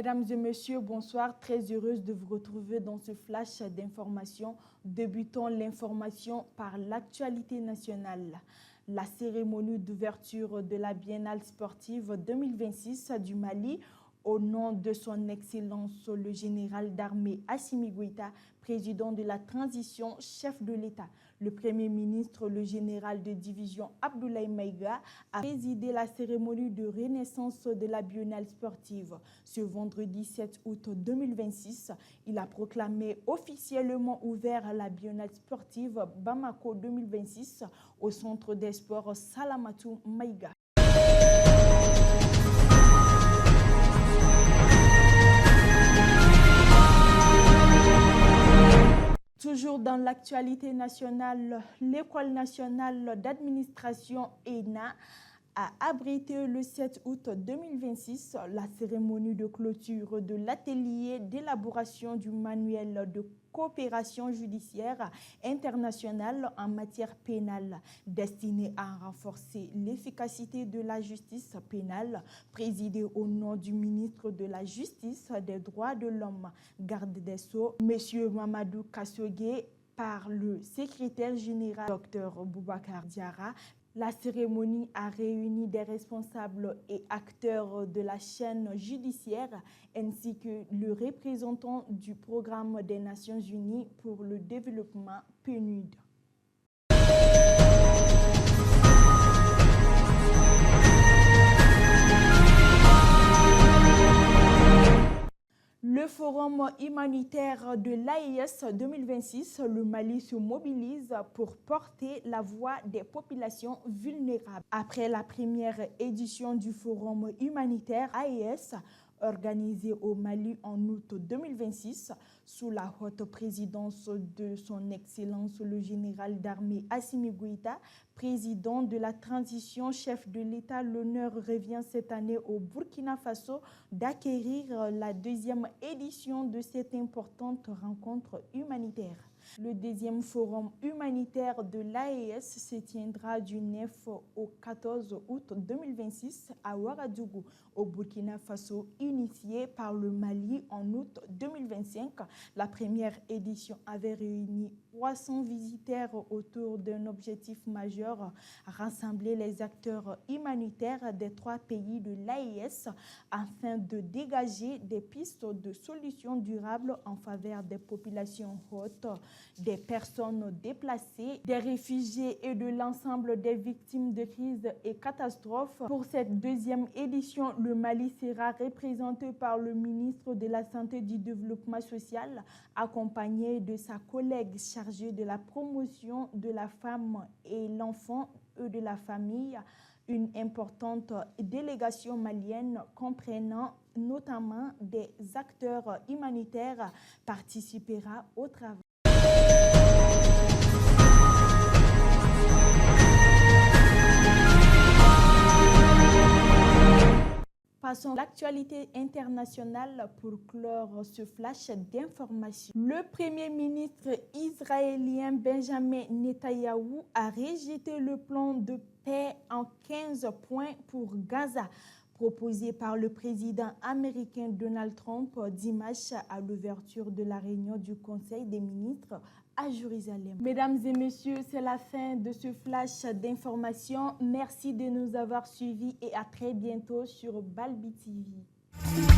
Mesdames et messieurs, bonsoir. Très heureuse de vous retrouver dans ce flash d'information. Débutons l'information par l'actualité nationale. La cérémonie d'ouverture de la Biennale sportive 2026 du Mali, au nom de son Excellence le général d'armée Assimi Goïta, président de la transition, chef de l'État. Le Premier ministre, le général de division Abdoulaye Maïga, a présidé la cérémonie de renaissance de la Biennale sportive. Ce vendredi 7 août 2026, il a proclamé officiellement ouvert la Biennale sportive Bamako 2026 au centre des sports Salamatou Maïga. Toujours dans l'actualité nationale, l'École nationale d'administration ENA a abrité le 7 août 2026 la cérémonie de clôture de l'atelier d'élaboration du manuel de coopération judiciaire internationale en matière pénale, destiné à renforcer l'efficacité de la justice pénale, présidé au nom du ministre de la Justice, des Droits de l'Homme, garde des Sceaux, M. Mamadou Kassogué, par le secrétaire général Dr Boubacar Diarra. La cérémonie a réuni des responsables et acteurs de la chaîne judiciaire ainsi que le représentant du Programme des Nations Unies pour le développement PNUD. Le forum humanitaire de l'AES 2026, le Mali se mobilise pour porter la voix des populations vulnérables. Après la première édition du forum humanitaire AES, organisé au Mali en août 2026, sous la haute présidence de son Excellence le général d'armée Assimi Goïta, président de la transition, chef de l'État, l'honneur revient cette année au Burkina Faso d'acquérir la deuxième édition de cette importante rencontre humanitaire. Le deuxième forum humanitaire de l'AES se tiendra du 9 au 14 août 2026 à Ouagadougou, au Burkina Faso, initié par le Mali en août 2025. La première édition avait réuni 300 visiteurs autour d'un objectif majeur, rassembler les acteurs humanitaires des 3 pays de l'AES afin de dégager des pistes de solutions durables en faveur des populations hautes, des personnes déplacées, des réfugiés et de l'ensemble des victimes de crises et catastrophes. Pour cette deuxième édition, le Mali sera représenté par le ministre de la Santé et du Développement social, accompagné de sa collègue chargée de la promotion de la femme et l'enfant et de la famille. Une importante délégation malienne comprenant notamment des acteurs humanitaires participera au travail. Passons à l'actualité internationale pour clore ce flash d'information. Le Premier ministre israélien Benjamin Netanyahou a rejeté le plan de paix en 15 points pour Gaza, proposé par le président américain Donald Trump dimanche à l'ouverture de la réunion du Conseil des ministres à Jérusalem. Mesdames et messieurs, c'est la fin de ce flash d'information. Merci de nous avoir suivis et à très bientôt sur Balbi TV.